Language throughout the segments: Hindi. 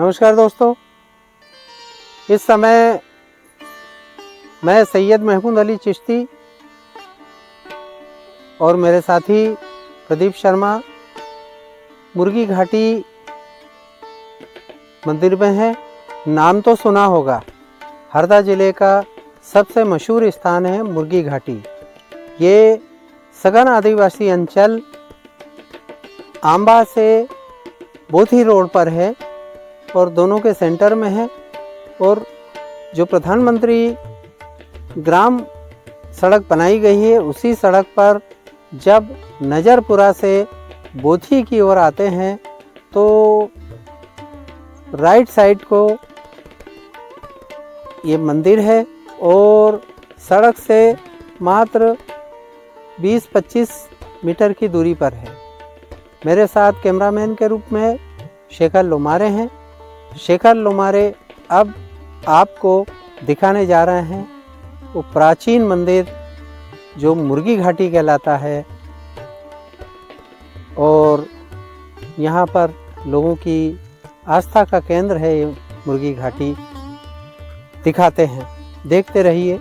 नमस्कार दोस्तों, इस समय मैं सैयद महमूद अली चिश्ती और मेरे साथी प्रदीप शर्मा मुर्गी घाटी मंदिर में है। नाम तो सुना होगा, हरदा ज़िले का सबसे मशहूर स्थान है मुर्गी घाटी। ये सघन आदिवासी अंचल आंबा से बोथी रोड पर है और दोनों के सेंटर में है। और जो प्रधानमंत्री ग्राम सड़क बनाई गई है, उसी सड़क पर जब नजरपुरा से बोथी की ओर आते हैं तो राइट साइड को ये मंदिर है और सड़क से मात्र 20-25 मीटर की दूरी पर है। मेरे साथ कैमरामैन के रूप में शेखर लोमारे हैं। शेखर लोमारे अब आपको दिखाने जा रहे हैं वो प्राचीन मंदिर जो मुर्गी घाटी कहलाता है और यहाँ पर लोगों की आस्था का केंद्र है। ये मुर्गी घाटी दिखाते हैं, देखते रहिए।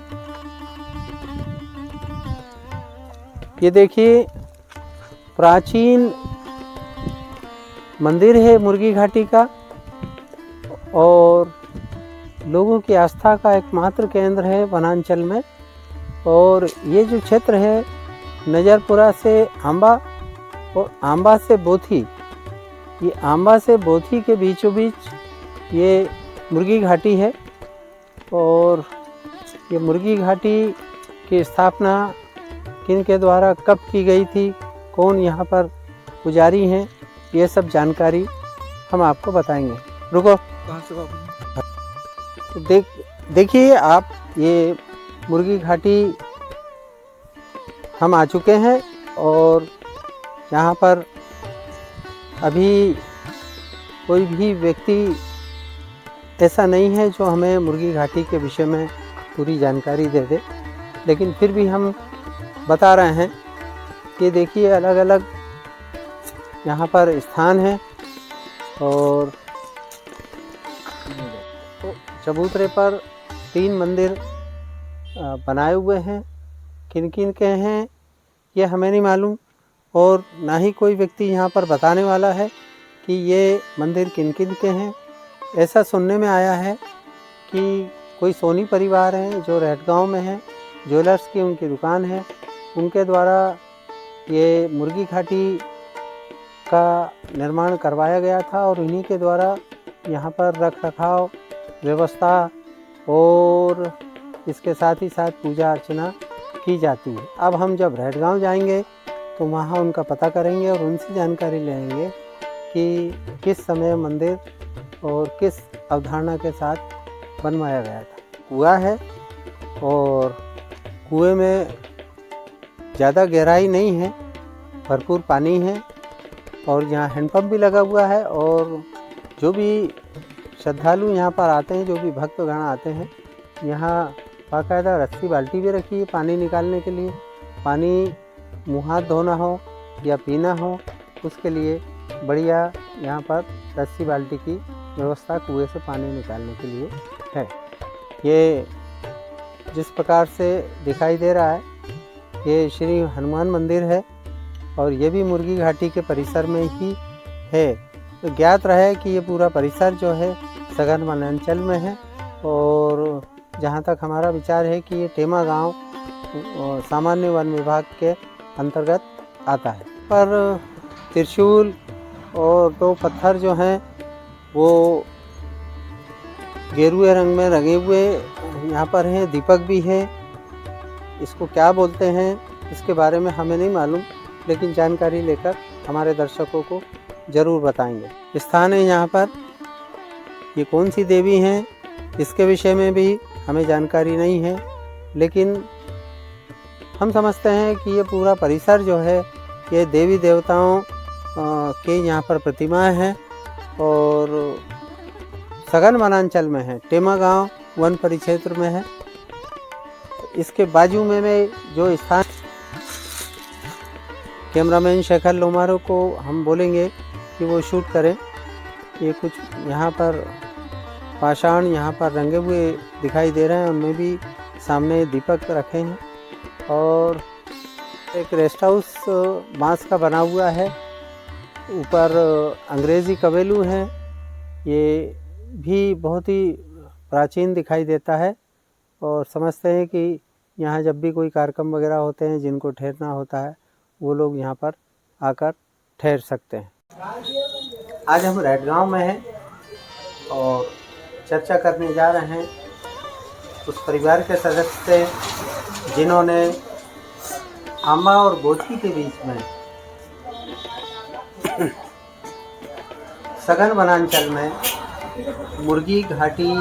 ये देखिए, प्राचीन मंदिर है मुर्गी घाटी का और लोगों की आस्था का एकमात्र केंद्र है वनांचल में। और ये जो क्षेत्र है नजरपुरा से आंबा और आंबा से बोथी, ये आंबा से बोथी के बीचों बीच ये मुर्गी घाटी है। और ये मुर्गी घाटी की स्थापना किन के द्वारा कब की गई थी, कौन यहाँ पर पुजारी हैं, ये सब जानकारी हम आपको बताएंगे। रुको, देखिए आप, ये मुर्गी घाटी हम आ चुके हैं और यहाँ पर अभी कोई भी व्यक्ति ऐसा नहीं है जो हमें मुर्गी घाटी के विषय में पूरी जानकारी दे दे, लेकिन फिर भी हम बता रहे हैं कि देखिए अलग अलग यहाँ पर स्थान है। और चबूतरे पर 3 मंदिर बनाए हुए हैं। किन किन के हैं ये हमें नहीं मालूम और ना ही कोई व्यक्ति यहाँ पर बताने वाला है कि ये मंदिर किन किन के हैं। ऐसा सुनने में आया है कि कोई सोनी परिवार है जो रेडगांव में है, ज्वेलर्स की उनकी दुकान है, उनके द्वारा ये मुर्गी घाटी का निर्माण करवाया गया था और इन्हीं के द्वारा यहाँ पर रख रखाव व्यवस्था और इसके साथ ही साथ पूजा अर्चना की जाती है। अब हम जब रेडगांव जाएंगे तो वहाँ उनका पता करेंगे और उनसे जानकारी लेंगे कि किस समय मंदिर और किस अवधारणा के साथ बनवाया गया था। कुआं है और कुएं में ज़्यादा गहराई नहीं है, भरपूर पानी है और यहाँ हैंडपम्प भी लगा हुआ है। और जो भी श्रद्धालु यहाँ पर आते हैं, जो भी भक्तगण आते हैं, यहाँ बाकायदा रस्सी बाल्टी भी रखी है पानी निकालने के लिए। पानी मुँह हाथ धोना हो या पीना हो, उसके लिए बढ़िया यहाँ पर रस्सी बाल्टी की व्यवस्था कुएं से पानी निकालने के लिए है। ये जिस प्रकार से दिखाई दे रहा है ये श्री हनुमान मंदिर है और ये भी मुर्गी घाटी के परिसर में ही है। तो ज्ञात रहे कि ये पूरा परिसर जो है सघन वनांचल में है और जहाँ तक हमारा विचार है कि ये टेमा गांव सामान्य वन विभाग के अंतर्गत आता है। पर त्रिशूल और 2 पत्थर जो हैं वो गेरुए रंग में रंगे हुए यहाँ पर हैं। दीपक भी है, इसको क्या बोलते हैं इसके बारे में हमें नहीं मालूम, लेकिन जानकारी लेकर हमारे दर्शकों को ज़रूर बताएंगे। स्थान है यहाँ पर, ये कौन सी देवी हैं इसके विषय में भी हमें जानकारी नहीं है, लेकिन हम समझते हैं कि ये पूरा परिसर जो है ये देवी देवताओं के यहाँ पर प्रतिमाएं हैं और सघन वनांचल में है। टेमा गांव वन परिक्षेत्र में है। इसके बाजू में जो स्थान, कैमरामैन शेखर लोमारो को हम बोलेंगे कि वो शूट करें। ये कुछ यहाँ पर पाषाण यहाँ पर रंगे हुए दिखाई दे रहे हैं, उनमें भी सामने दीपक रखे हैं। और एक रेस्ट हाउस बांस का बना हुआ है, ऊपर अंग्रेज़ी कबेलू हैं, ये भी बहुत ही प्राचीन दिखाई देता है। और समझते हैं कि यहाँ जब भी कोई कार्यक्रम वगैरह होते हैं, जिनको ठहरना होता है, वो लोग यहाँ पर आकर ठहर सकते हैं। आज हम रैटगांव में हैं और चर्चा करने जा रहे हैं उस परिवार के सदस्य से जिन्होंने आंबा और गोचकी के बीच में सघन वनांचल में मुर्गी घाटी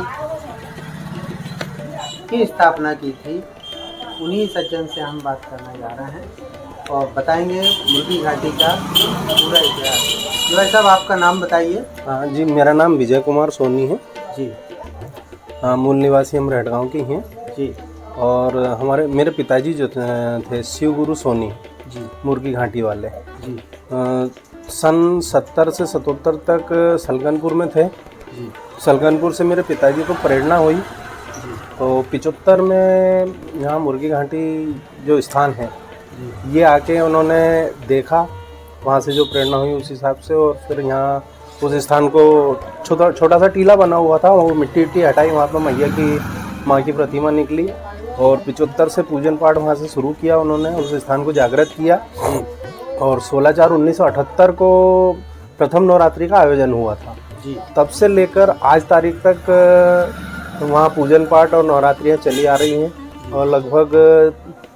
की स्थापना की थी। उन्हीं सज्जन से हम बात करने जा रहे हैं और बताएंगे मुर्गी घाटी का पूरा इतिहास। भाई साहब, आपका नाम बताइए। हाँ जी, मेरा नाम विजय कुमार सोनी है जी। हाँ, मूल निवासी हम रैटगांव के हैं जी। और मेरे पिताजी जो थे शिव गुरु सोनी जी, मुर्गी घाटी वाले जी। सन 70 से 77 तक सलकनपुर में थे जी। सलकनपुर से मेरे पिताजी को प्रेरणा हुई, तो 75 में यहाँ मुर्गी घाटी जो स्थान है ये आके उन्होंने देखा, वहाँ से जो प्रेरणा हुई उस हिसाब से, और फिर यहाँ उस स्थान को छोटा सा टीला बना हुआ था, वो मिट्टी हटाई, वहाँ पर मैया की माँ की प्रतिमा निकली और 75 से पूजन पाठ वहाँ से शुरू किया उन्होंने, उस स्थान को जागृत किया और 16/4/1978 को प्रथम नवरात्रि का आयोजन हुआ था जी। तब से लेकर आज तारीख तक वहाँ पूजन पाठ और नवरात्रियाँ चली आ रही हैं और लगभग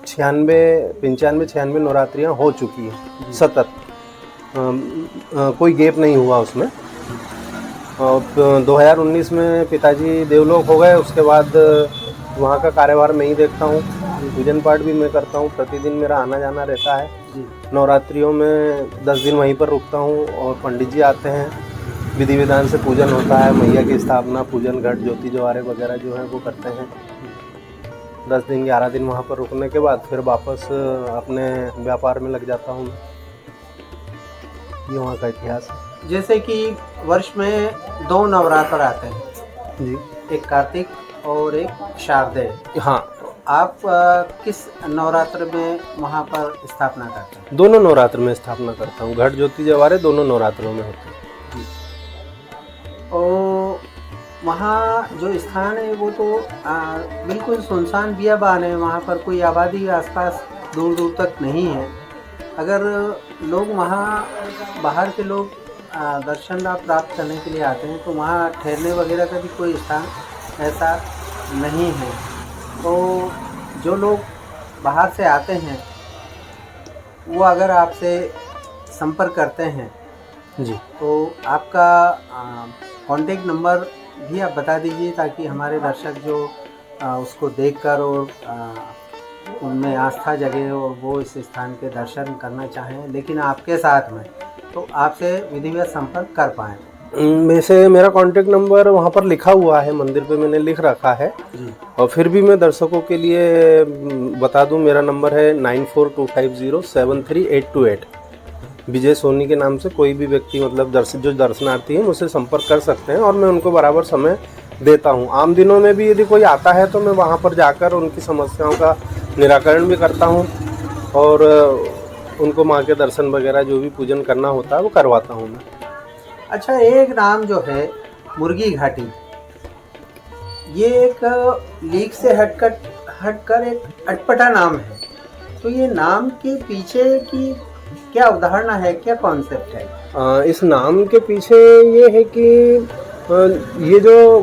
95-96 नवरात्रियाँ हो चुकी हैं सतत, कोई गैप नहीं हुआ उसमें। और 2019 में पिताजी देवलोक हो गए, उसके बाद वहाँ का कार्यभार मैं ही देखता हूँ, पूजन पाठ भी मैं करता हूँ, प्रतिदिन मेरा आना जाना रहता है। नवरात्रियों में 10 दिन वहीं पर रुकता हूँ और पंडित जी आते हैं, विधि विधान से पूजन होता है, मैया की स्थापना, पूजन घट, ज्योति जवारे वगैरह जो है वो करते हैं। 10 दिन 11 दिन वहाँ पर रुकने के बाद फिर वापस अपने व्यापार में लग जाता हूँ। ये वहाँ का इतिहास है। जैसे कि वर्ष में 2 नवरात्र आते हैं जी, एक कार्तिक और एक शारदेय। हाँ। आप किस नवरात्र में वहाँ पर स्थापना करते हैं? दोनों नवरात्र में स्थापना करता हूँ, घट ज्योति जवारे दोनों नवरात्रों में होते हैं। और वहाँ जो स्थान है वो तो बिल्कुल सुनसान बियाबान है, वहाँ पर कोई आबादी आसपास दूर दूर तक नहीं है। अगर लोग वहाँ बाहर के लोग दर्शन लाभ प्राप्त करने के लिए आते हैं तो वहाँ ठहरने वगैरह का भी कोई स्थान ऐसा नहीं है। तो जो लोग बाहर से आते हैं वो अगर आपसे संपर्क करते हैं जी, तो आपका कॉन्टेक्ट नंबर भी आप बता दीजिए, ताकि हमारे दर्शक जो उसको देखकर और उनमें आस्था जगे और वो इस स्थान के दर्शन करना चाहें लेकिन आपके साथ में, तो आपसे विधिवत संपर्क कर पाएँ। वैसे मेरा कांटेक्ट नंबर वहाँ पर लिखा हुआ है, मंदिर पे मैंने लिख रखा है जी। और फिर भी मैं दर्शकों के लिए बता दूं, मेरा नंबर है 9425073828। विजय सोनी के नाम से कोई भी व्यक्ति मतलब दर्शनार्थी हैं मुझसे संपर्क कर सकते हैं और मैं उनको बराबर समय देता हूँ। आम दिनों में भी यदि कोई आता है तो मैं वहाँ पर जाकर उनकी समस्याओं का निराकरण भी करता हूँ और उनको माँ के दर्शन वगैरह जो भी पूजन करना होता है वो करवाता हूँ मैं। अच्छा, एक नाम जो है मुर्गी घाटी, ये एक लीक से हटकर एक अटपटा नाम है, तो ये नाम के पीछे की क्या अवधारणा है, क्या कॉन्सेप्ट है? इस नाम के पीछे ये है कि ये जो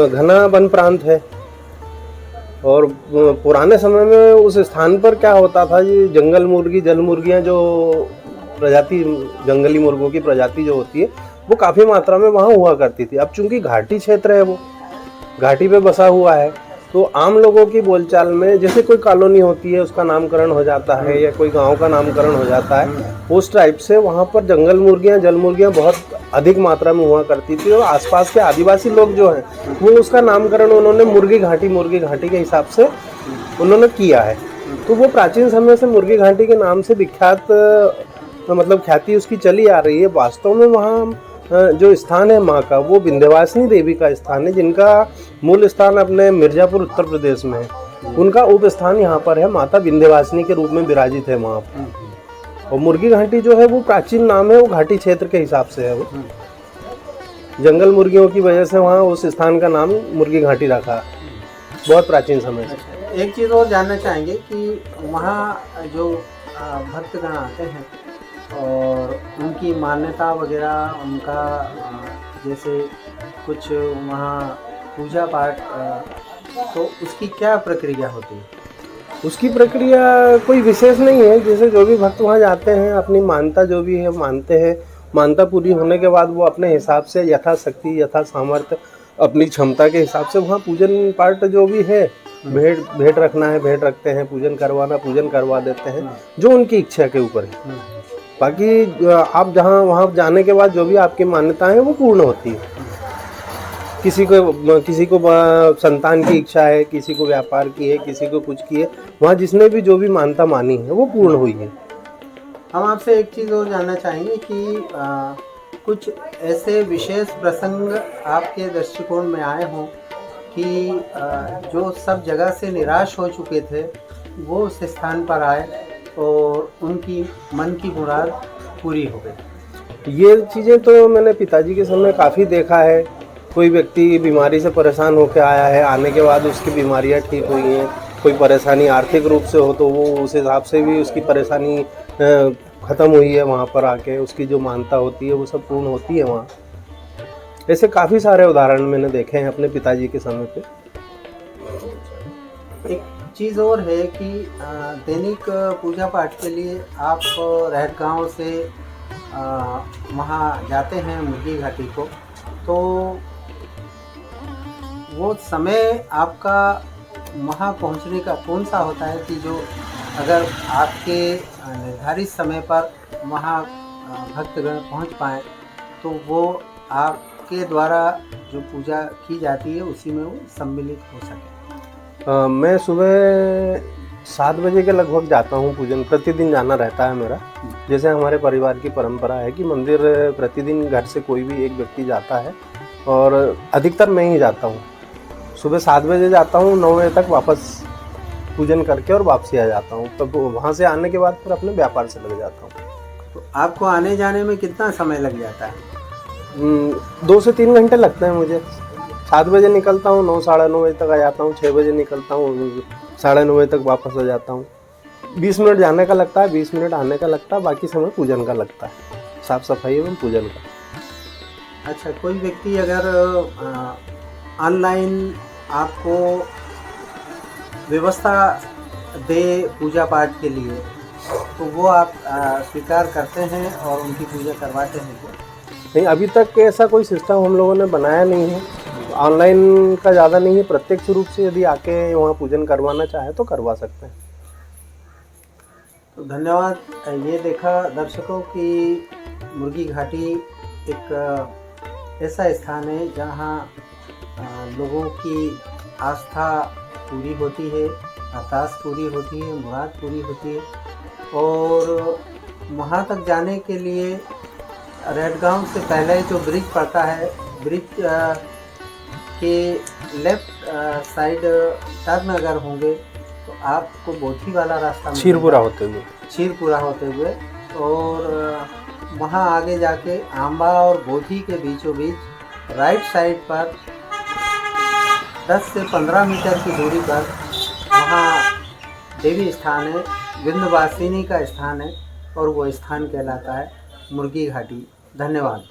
घना वन प्रांत है और पुराने समय में उस स्थान पर क्या होता था, ये जंगल मुर्गी, जल मुर्गियाँ जो प्रजाति, जंगली मुर्गों की प्रजाति जो होती है वो काफ़ी मात्रा में वहाँ हुआ करती थी। अब चूंकि घाटी क्षेत्र है, वो घाटी पे बसा हुआ है, तो आम लोगों की बोलचाल में जैसे कोई कॉलोनी होती है उसका नामकरण हो जाता है या कोई गांव का नामकरण हो जाता है, उस टाइप से वहाँ पर जंगल मुर्गियाँ, जल मुर्गियाँ बहुत अधिक मात्रा में हुआ करती थी और आसपास के आदिवासी लोग जो हैं वो उसका नामकरण उन्होंने मुर्गी घाटी के हिसाब से उन्होंने किया है। तो वो प्राचीन समय से मुर्गी घाटी के नाम से विख्यात, मतलब ख्याति उसकी चली आ रही है। वास्तव में वहाँ जो स्थान है माँ का वो विंध्यवासिनी देवी का स्थान है, जिनका मूल स्थान अपने मिर्जापुर उत्तर प्रदेश में है। उनका उप स्थान यहाँ पर है, माता विंध्यवासिनी के रूप में विराजित है वहाँ पर। और मुर्गी घाटी जो है वो प्राचीन नाम है, वो घाटी क्षेत्र के हिसाब से है। वो जंगल मुर्गियों की वजह से वहाँ उस स्थान का नाम मुर्गी घाटी रखा, बहुत प्राचीन समय से। एक चीज़ और जानना चाहेंगे कि वहाँ जो भक्तगण आते हैं और उनकी मान्यता वगैरह, उनका जैसे कुछ वहाँ पूजा पाठ, तो उसकी क्या प्रक्रिया होती है? उसकी प्रक्रिया कोई विशेष नहीं है। जैसे जो भी भक्त वहाँ जाते हैं, अपनी मान्यता जो भी है मानते हैं, मान्यता पूरी होने के बाद वो अपने हिसाब से यथाशक्ति यथा सामर्थ्य अपनी क्षमता के हिसाब से वहाँ पूजन पाठ जो भी है, भेंट रखना है भेंट रखते हैं, पूजन करवाना पूजन करवा देते हैं, जो उनकी इच्छा के ऊपर है। बाकी आप जहाँ वहाँ जाने के बाद जो भी आपकी मान्यताएं हैं वो पूर्ण होती है। किसी को संतान की इच्छा है, किसी को व्यापार की है, किसी को कुछ की है, वहाँ जिसने भी जो भी मान्यता मानी है वो पूर्ण हुई है। हम आपसे एक चीज़ और जानना चाहेंगे कि कुछ ऐसे विशेष प्रसंग आपके दृष्टिकोण में आए हों कि जो सब जगह से निराश हो चुके थे वो उस स्थान पर आए और उनकी मन की मुराद पूरी हो गई? ये चीज़ें तो मैंने पिताजी के समय काफ़ी देखा है। कोई व्यक्ति बीमारी से परेशान होकर आया है, आने के बाद उसकी बीमारियां ठीक हुई हैं। कोई परेशानी आर्थिक रूप से हो तो वो उस हिसाब से भी उसकी परेशानी ख़त्म हुई है। वहाँ पर आके उसकी जो मान्यता होती है वो सब पूर्ण होती है वहाँ। ऐसे काफ़ी सारे उदाहरण मैंने देखे हैं अपने पिताजी के समय पे। एक चीज़ और है कि दैनिक पूजा पाठ के लिए आप रहट गाँव से वहाँ जाते हैं मुर्गी घाटी को, तो वो समय आपका वहाँ पहुँचने का कौन सा होता है कि जो अगर आपके निर्धारित समय पर वहाँ भक्तगण पहुँच पाएँ तो वो आपके द्वारा जो पूजा की जाती है उसी में वो सम्मिलित हो सके? मैं सुबह 7 बजे के लगभग जाता हूँ पूजन, प्रतिदिन जाना रहता है मेरा। जैसे हमारे परिवार की परंपरा है कि मंदिर प्रतिदिन घर से कोई भी एक व्यक्ति जाता है और अधिकतर मैं ही जाता हूँ। सुबह 7 बजे जाता हूँ, 9 बजे तक वापस पूजन करके और वापसी आ जाता हूँ। तब वहाँ से आने के बाद फिर अपने व्यापार से लग जाता हूँ। तो आपको आने जाने में कितना समय लग जाता है? 2 से 3 घंटे लगते हैं मुझे। 7 बजे निकलता हूँ, 9 साढ़े 9 बजे तक आ जाता हूँ। 6 बजे निकलता हूँ, साढ़े 9 बजे तक वापस आ जाता हूँ। 20 मिनट जाने का लगता है, 20 मिनट आने का लगता है, बाकी समय पूजन का लगता है, साफ सफाई एवं पूजन का। अच्छा, कोई व्यक्ति अगर ऑनलाइन आपको व्यवस्था दे पूजा पाठ के लिए तो वो आप स्वीकार करते हैं और उनकी पूजा करवाते हैं क्या? नहीं, अभी तक ऐसा कोई सिस्टम हम लोगों ने बनाया नहीं है। ऑनलाइन का ज़्यादा नहीं है, प्रत्यक्ष रूप से यदि आके वहाँ पूजन करवाना चाहे तो करवा सकते हैं। तो धन्यवाद। ये देखा दर्शकों कि मुर्गी घाटी एक ऐसा स्थान है जहाँ लोगों की आस्था पूरी होती है, अरदास पूरी होती है, मुराद पूरी होती है। और वहाँ तक जाने के लिए रहट गाँव से पहले जो ब्रिज पड़ता है, ब्रिज के लेफ्ट साइड टर्न अगर होंगे तो आपको बोथी वाला रास्ता छीरपुरा होते हुए और वहाँ आगे जाके आंबा और बोथी के बीचों बीच राइट साइड पर 10 से 15 मीटर की दूरी पर वहाँ देवी स्थान है, विंध्यवासिनी का स्थान है और वो स्थान कहलाता है मुर्गी घाटी। धन्यवाद।